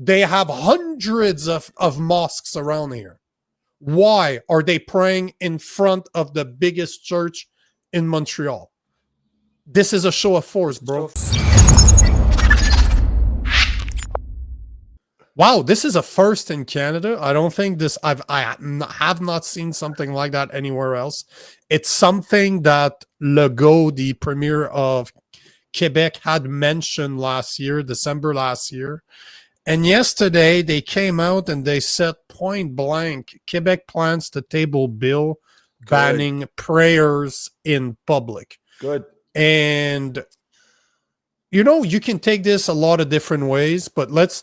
They have hundreds of mosques around here. Why are they praying in front of the biggest church in Montreal? This is a show of force, bro. Wow, this is a first in Canada. I don't think I have not seen something like that anywhere else. It's something that Legault, the Premier of Quebec, had mentioned last year, December last year. And yesterday they came out and they said point blank, Quebec plans to table bill banning prayers in public. Good. And you can take this a lot of different ways, but let's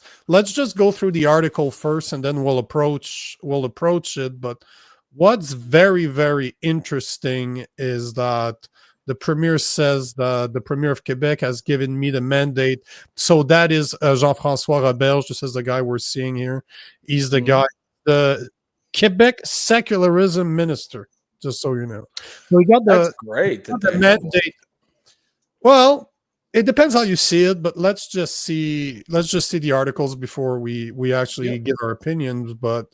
just go through the article first and then we'll approach it. But what's very, very interesting is that the Premier says that the Premier of Quebec has given me the mandate. So that is Jean-François Roberge. This is the guy we're seeing here. He's the guy, the Quebec Secularism Minister, just so you know. So we got That's great. The mandate. Well, it depends how you see it, but let's just see the articles before we actually give our opinions. But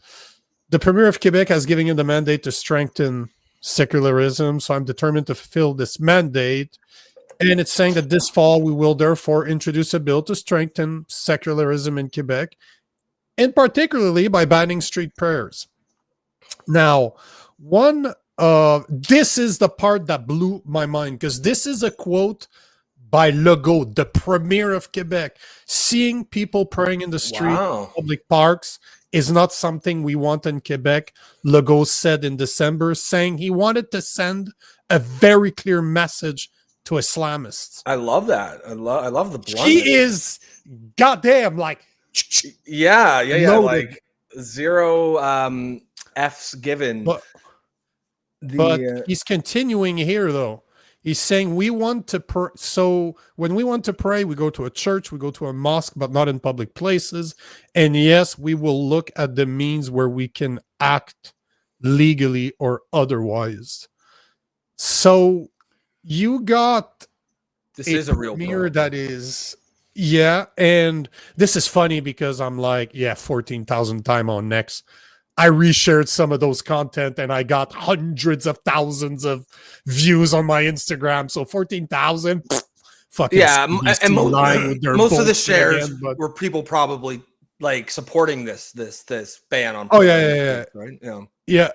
the Premier of Quebec has given him the mandate to strengthen secularism, so I'm determined to fulfill this mandate. And it's saying that this fall we will therefore introduce a bill to strengthen secularism in Quebec, and particularly by banning street prayers. Now, this is the part that blew my mind, because this is a quote by Legault, the Premier of Quebec. Seeing people praying in the street, public parks, is not something we want in Quebec, Legault said in December, saying he wanted to send a very clear message to Islamists. I love that. I love the blunt. He is goddamn like loaded. Like zero F's given. But he's continuing here though. He's saying we want to so when we want to pray, we go to a church, we go to a mosque, but not in public places. And yes, we will look at the means where we can act legally or otherwise. So you got this is a real Premier that is and this is funny because I'm like 14,000 time on next. I reshared some of those content and I got hundreds of thousands of views on my Instagram. So 14,000, fucking and most of the shares were people probably like supporting this ban on. Right? Yeah.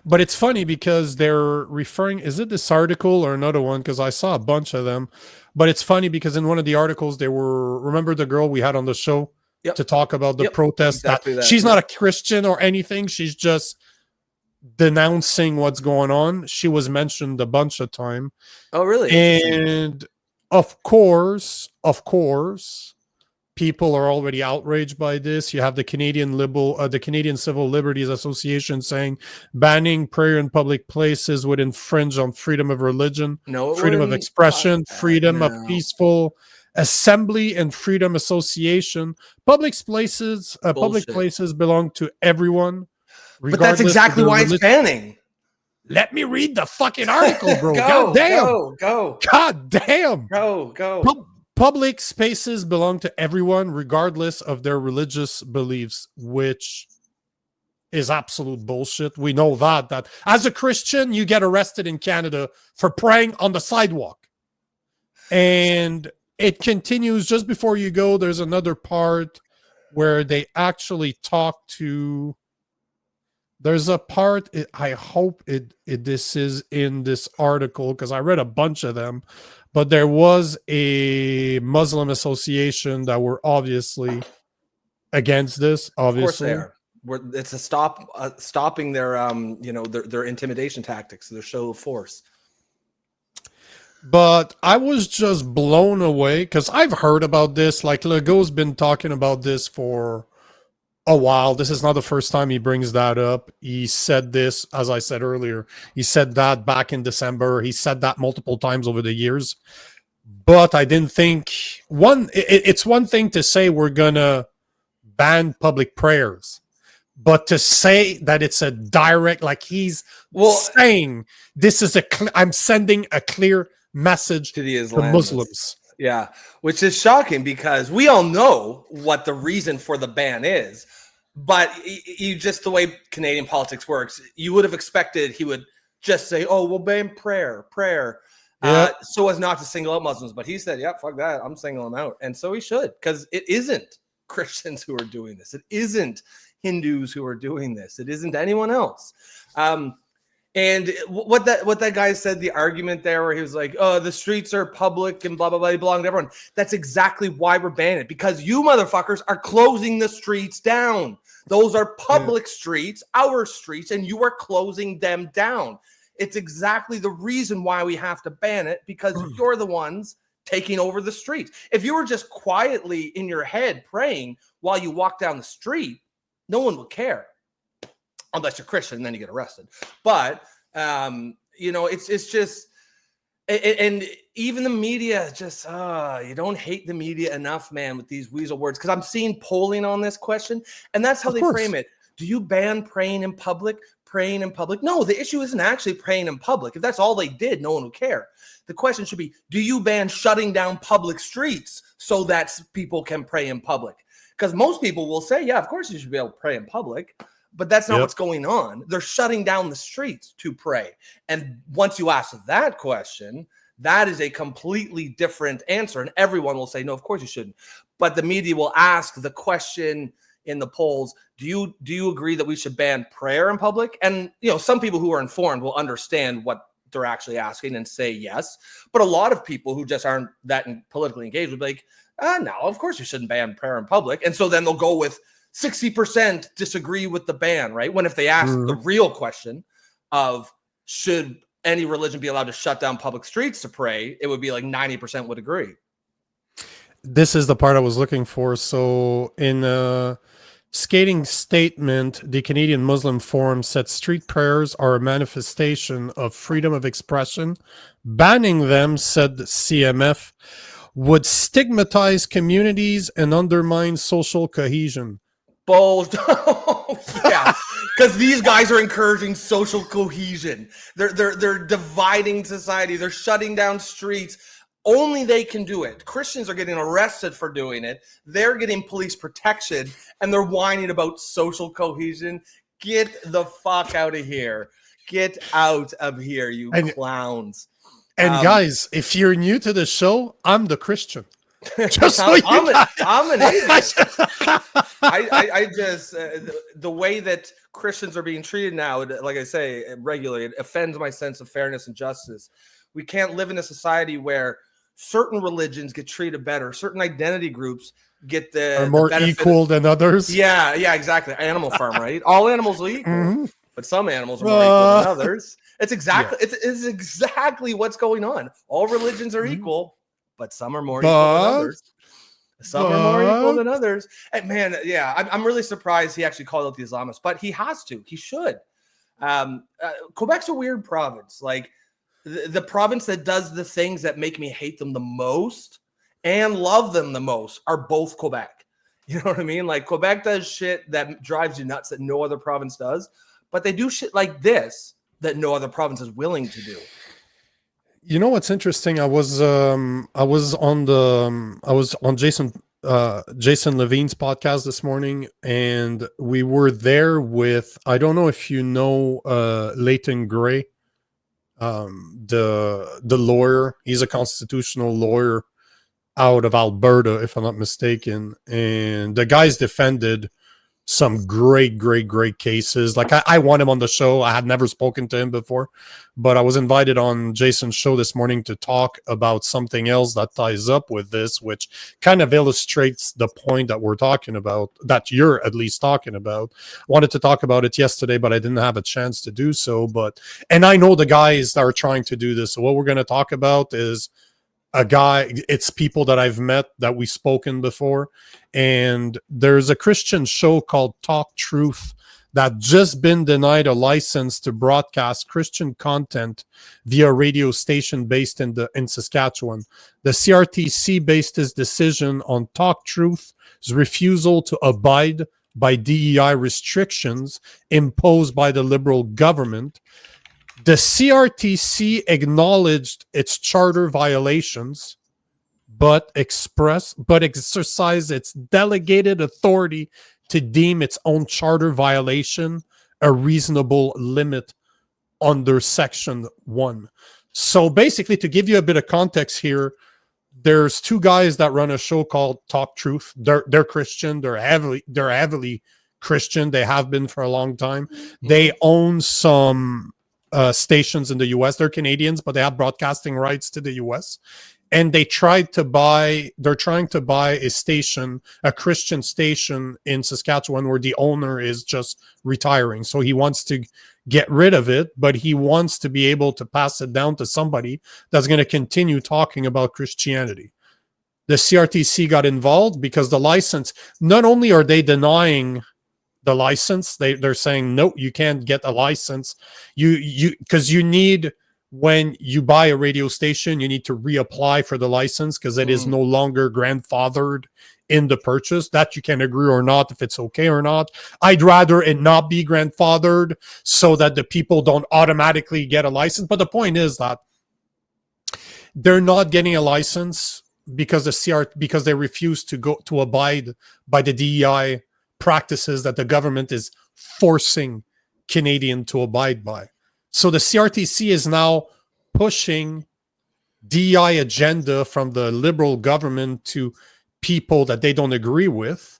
But it's funny because they're referring, is it this article or another one? Because I saw a bunch of them. But it's funny because in one of the articles they were, remember the girl we had on the show? To talk about the protest, exactly that she's not a Christian or anything. She's just denouncing what's going on. She was mentioned a bunch of time. Oh, really? And of course, people are already outraged by this. You have the Canadian Civil Liberties Association saying banning prayer in public places would infringe on freedom of religion, freedom of expression, freedom of peaceful assembly, and freedom association. Public places belong to everyone. But that's exactly why it's banning. Let me read the fucking article, bro. God damn. Go. Public spaces belong to everyone, regardless of their religious beliefs, which is absolute bullshit. We know that as a Christian, you get arrested in Canada for praying on the sidewalk. And it continues just before you go. There's another part where they actually talk to. There's a part. I hope this is in this article because I read a bunch of them, but there was a Muslim association that were obviously against this. Obviously, of course they are. It's a stopping their their intimidation tactics, their show of force. But I was just blown away because I've heard about this. Like Legault's been talking about this for a while. This is not the first time he brings that up. He said this, as I said earlier. He said that back in December. He said that multiple times over the years. But I didn't think it's one thing to say we're gonna ban public prayers, but to say that it's a direct, like he's saying this is I'm sending a clear message to the Muslims. Yeah, which is shocking because we all know what the reason for the ban is. But you just the way Canadian politics works, you would have expected he would just say, "Oh, we'll ban prayer," so as not to single out Muslims. But he said, "Yeah, fuck that. I'm singling them out," and so he should, because it isn't Christians who are doing this. It isn't Hindus who are doing this. It isn't anyone else. And what that guy said, the argument there where he was like, "Oh, the streets are public and blah, blah, blah, they belong to everyone." That's exactly why we're banning it, because you motherfuckers are closing the streets down. Those are public streets, our streets, and you are closing them down. It's exactly the reason why we have to ban it, because you're the ones taking over the streets. If you were just quietly in your head praying while you walk down the street, no one would care. Unless you're Christian, and then you get arrested. But, it's just, and even the media just, you don't hate the media enough, man, with these weasel words. Because I'm seeing polling on this question, and that's how they frame it. Do you ban praying in public? Praying in public? No, the issue isn't actually praying in public. If that's all they did, no one would care. The question should be, do you ban shutting down public streets so that people can pray in public? Because most people will say, yeah, of course you should be able to pray in public. But that's not what's going on. They're shutting down the streets to pray. And once you ask that question, that is a completely different answer. And everyone will say, no, of course you shouldn't. But the media will ask the question in the polls, do you agree that we should ban prayer in public? And, some people who are informed will understand what they're actually asking and say yes. But a lot of people who just aren't that politically engaged would be like, no, of course you shouldn't ban prayer in public. And so then they'll go with 60% disagree with the ban, right? When if they ask the real question of should any religion be allowed to shut down public streets to pray, it would be like 90% would agree. This is the part I was looking for. So in a scathing statement, the Canadian Muslim Forum said street prayers are a manifestation of freedom of expression. Banning them, said CMF, would stigmatize communities and undermine social cohesion. Yeah, because these guys are encouraging social cohesion. They're dividing society. They're shutting down streets. Only they can do it. Christians are getting arrested for doing it. They're getting police protection, and they're whining about social cohesion. Get the fuck out of here. Get out of here, you clowns. And guys, if you're new to the show, I'm the Christian. Just so I'm an atheist. I just the way that Christians are being treated now, like I say, regularly, it offends my sense of fairness and justice. We can't live in a society where certain religions get treated better, certain identity groups get are more equal than others. Yeah, exactly. Animal Farm, right? All animals are equal, but some animals are more equal than others. It's exactly it's exactly what's going on. All religions are equal. But some are more equal than others. Some are more equal than others. And man, I'm really surprised he actually called out the Islamists, but he has to. He should. Quebec's a weird province. Like the province that does the things that make me hate them the most and love them the most are both Quebec. You know what I mean? Like Quebec does shit that drives you nuts that no other province does, but they do shit like this that no other province is willing to do. You know what's interesting? I was on Jason Levine's podcast this morning, and we were there with, I don't know if you know Leighton Gray, the lawyer. He's a constitutional lawyer out of Alberta, if I'm not mistaken, and the guy's defended some great cases. Like I want him on the show. I had never spoken to him before, but I was invited on Jason's show this morning to talk about something else that ties up with this, which kind of illustrates the point that we're talking about, that you're at least talking about. I wanted to talk about it yesterday, but I didn't have a chance to do so. And I know the guys that are trying to do this. So what we're going to talk about is it's people that I've met that we've spoken before. And there's a Christian show called Talk Truth that just been denied a license to broadcast Christian content via a radio station based in Saskatchewan. The CRTC based its decision on Talk Truth's refusal to abide by DEI restrictions imposed by the Liberal government. The CRTC acknowledged its charter violations, but exercise its delegated authority to deem its own charter violation a reasonable limit under Section 1. So basically, to give you a bit of context here, there's two guys that run a show called Talk Truth. They're Christian. They're heavily Christian. They have been for a long time. They own some stations in the US. They're Canadians, but they have broadcasting rights to the US. And they're trying to buy a station, a Christian station in Saskatchewan, where the owner is just retiring. So he wants to get rid of it, but he wants to be able to pass it down to somebody that's going to continue talking about Christianity. The CRTC got involved because the license, not only are they denying the license, they're saying, no, you can't get a license. Because you need, when you buy a radio station, you need to reapply for the license because it is no longer grandfathered in the purchase. That you can agree or not if it's okay or not. I'd rather it not be grandfathered so that the people don't automatically get a license. But the point is that they're not getting a license because because they refuse to abide by the DEI practices that the government is forcing Canadian to abide by. So the CRTC is now pushing DEI agenda from the Liberal government to people that they don't agree with,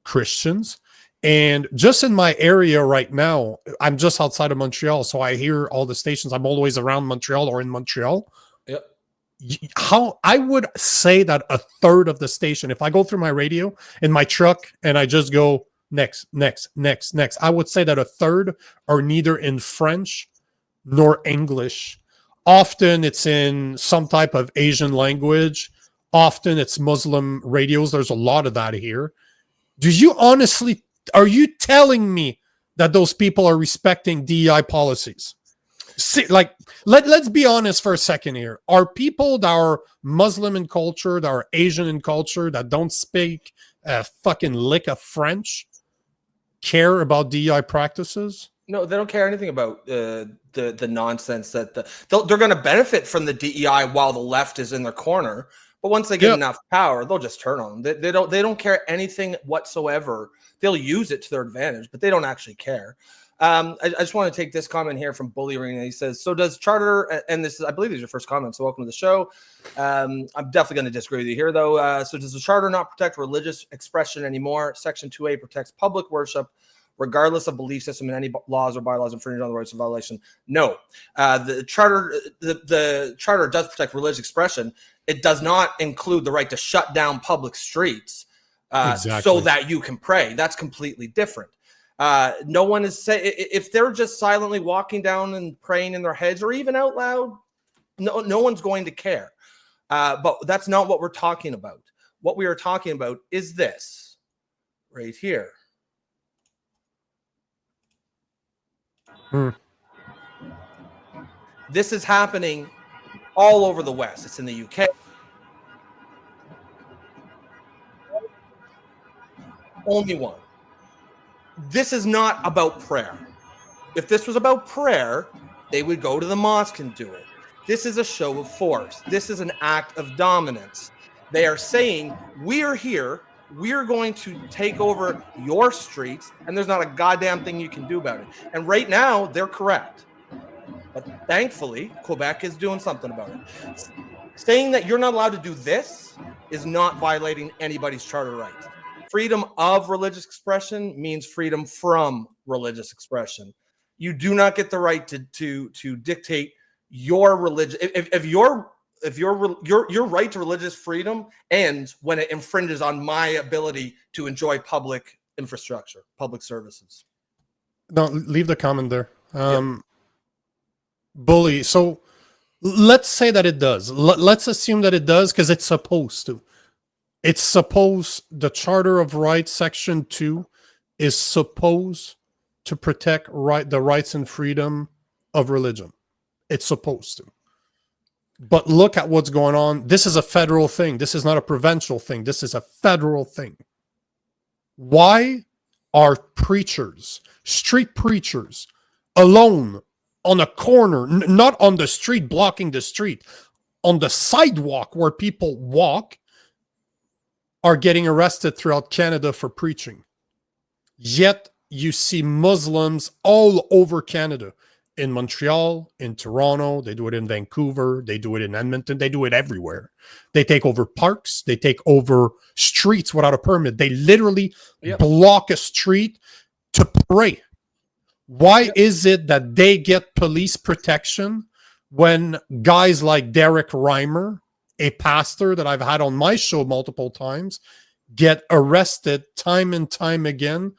Christians. And just in my area right now, I'm just outside of Montreal, so I hear all the stations. I'm always around Montreal or in Montreal. Yep. How I would say that a third of the station, if I go through my radio in my truck and I just go next, I would say that a third are neither in French nor English. Often it's in some type of Asian language. Often it's Muslim radios. There's a lot of that here. Are you telling me that those people are respecting DEI policies? See, like, let's be honest for a second here. Are people that are Muslim in culture, that are Asian in culture, that don't speak a fucking lick of French, care about DEI practices? No, they don't care anything about the nonsense that they're going to benefit from the DEI while the left is in their corner. But once they get enough power, they'll just turn on them. They don't care anything whatsoever. They'll use it to their advantage, but they don't actually care. I just want to take this comment here from Bully Arena. He says, so does charter, and this is, I believe, this is your first comment, so welcome to the show. I'm definitely going to disagree with you here, though. So does the charter not protect religious expression anymore? Section 2A protects public worship, regardless of belief system, and any laws or bylaws infringing on the rights of violation. No, the charter does protect religious expression. It does not include the right to shut down public streets so that you can pray. That's completely different. No one is saying, if they're just silently walking down and praying in their heads or even out loud, no one's going to care. But that's not what we're talking about. What we are talking about is this right here. This is happening all over the West. It's in the UK. Only one. This is not about prayer. If this was about prayer, they would go to the mosque and do it. This is a show of force. This is an act of dominance. They are saying, we're here. We're going to take over your streets, and there's not a goddamn thing you can do about it. And right now, they're correct. But thankfully, Quebec is doing something about it. Saying that you're not allowed to do this is not violating anybody's charter rights. Freedom of religious expression means freedom from religious expression. You do not get the right to dictate your religion. If your right to religious freedom ends when it infringes on my ability to enjoy public infrastructure, public services. No, leave the comment there. Bully. So let's say that it does. Let's assume that it does because it's supposed to. It's supposed, the Charter of Rights, Section 2, is supposed to protect the rights and freedom of religion. It's supposed to. But look at what's going on. This is a federal thing. This is not a provincial thing. This is a federal thing. Why are preachers, street preachers, alone on a corner, not on the street, blocking the street, on the sidewalk where people walk are getting arrested throughout Canada for preaching. Yet you see Muslims all over Canada, in Montreal, in Toronto, they do it in Vancouver, they do it in Edmonton, they do it everywhere. They take over parks, they take over streets without a permit. They literally block a street to pray. Why is it that they get police protection when guys like Derek Reimer, a pastor that I've had on my show multiple times, get arrested time and time again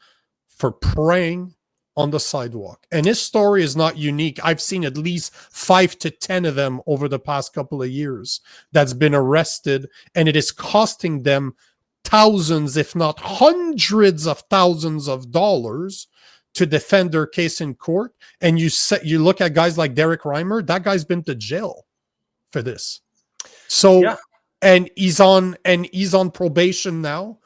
for praying on the sidewalk? And his story is not unique. I've seen at least 5 to 10 of them over the past couple of years that's been arrested, and it is costing them thousands, if not hundreds of thousands of dollars to defend their case in court. And you look at guys like Derek Reimer, that guy's been to jail for this. So, and he's on probation now,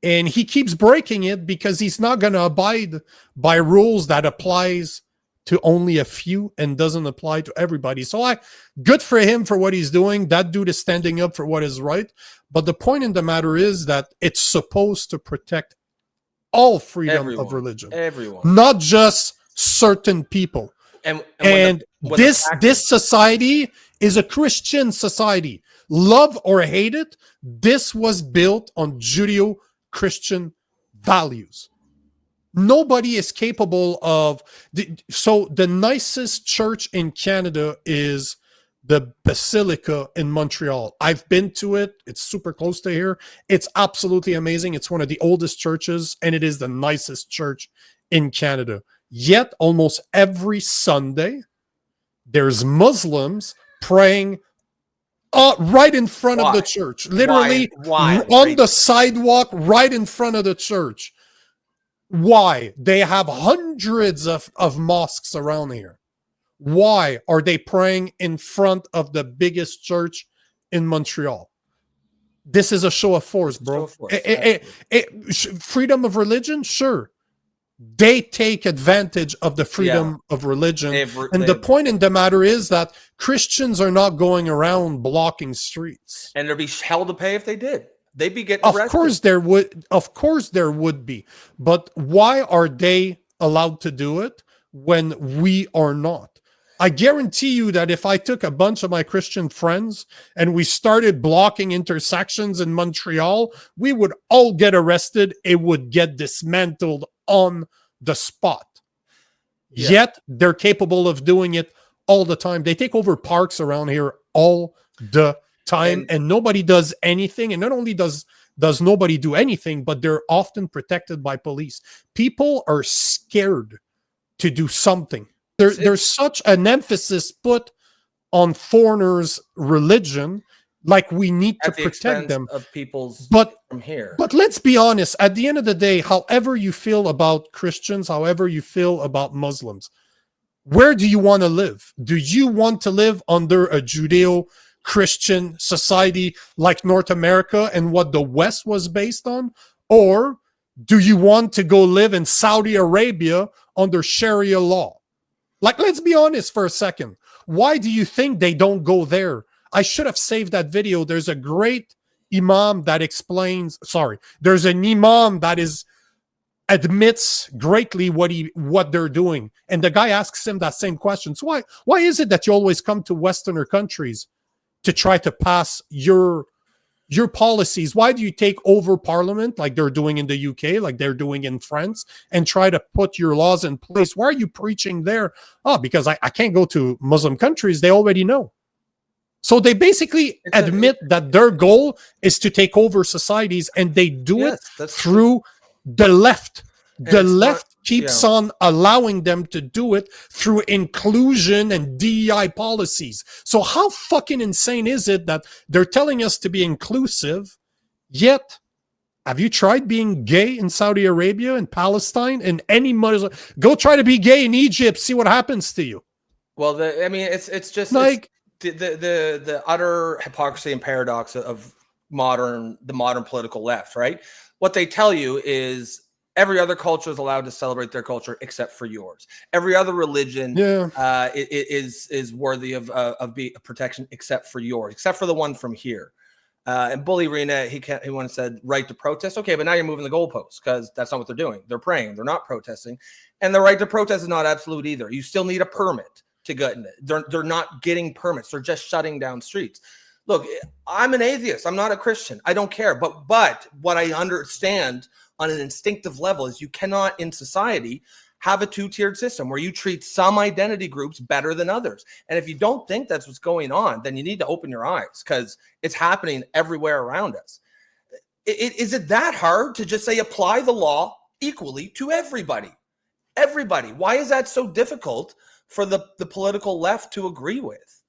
and he keeps breaking it because he's not going to abide by rules that applies to only a few and doesn't apply to everybody. So good for him for what he's doing. That dude is standing up for what is right. But the point in the matter is that it's supposed to protect all freedom of religion, not just certain people. And this society is a Christian society. Love or hate it, this was built on Judeo-Christian values. Nobody is capable of... So the nicest church in Canada is the Basilica in Montreal. I've been to it. It's super close to here. It's absolutely amazing. It's one of the oldest churches, and it is the nicest church in Canada. Yet almost every Sunday, there's Muslims praying right in front of the church. Literally on the sidewalk right in front of the church. Why? They have hundreds of mosques around here. Why are they praying in front of the biggest church in Montreal? This is a show of force, bro. Freedom of religion? Sure. They take advantage of the freedom of religion. And the point in the matter is that Christians are not going around blocking streets. And there'd be hell to pay if they did. They'd be getting arrested. Of course there would be. But why are they allowed to do it when we are not? I guarantee you that if I took a bunch of my Christian friends and we started blocking intersections in Montreal, we would all get arrested. It would get dismantled on the spot. Yet they're capable of doing it all the time. They take over parks around here all the time, and nobody does anything. And not only does nobody do anything, but they're often protected by police. People are scared to do something. There's such an emphasis put on foreigners' religion, like we need to protect them. Of people's from here. But let's be honest, at the end of the day, however you feel about Christians, however you feel about Muslims, where do you want to live? Do you want to live under a Judeo-Christian society like North America and what the West was based on? Or do you want to go live in Saudi Arabia under Sharia law? Like, let's be honest for a second. Why do you think they don't go there? I should have saved that video. There's a great imam that explains, there's an imam that admits greatly what they're doing. And the guy asks him that same question. So why is it that you always come to Westerner countries to try to pass your policies? Why do you take over parliament like they're doing in the UK, like they're doing in France, and try to put your laws in place? Why are you preaching there? Oh, because I can't go to Muslim countries. They already know. So they basically admit that their goal is to take over societies, and they do it through the left. The left keeps on allowing them to do it through inclusion and DEI policies. So how fucking insane is it that they're telling us to be inclusive, yet have you tried being gay in Saudi Arabia and Palestine and any Muslim? Go try to be gay in Egypt, see what happens to you. Well, it's just like the utter hypocrisy and paradox of the modern political left, right? What they tell you is every other culture is allowed to celebrate their culture except for yours. Every other religion is worthy of protection except for yours, except for the one from here. And Bully Arena, he once said right to protest. Okay, but now you're moving the goalposts because that's not what they're doing. They're praying. They're not protesting. And the right to protest is not absolute either. You still need a permit to get in it. They're not getting permits. They're just shutting down streets. Look, I'm an atheist. I'm not a Christian. I don't care. But what I understand on an instinctive level is you cannot in society have a two-tiered system where you treat some identity groups better than others. And if you don't think that's what's going on, then you need to open your eyes because it's happening everywhere around us. Is it that hard to just say apply the law equally to everybody? Everybody. Why is that so difficult for the political left to agree with?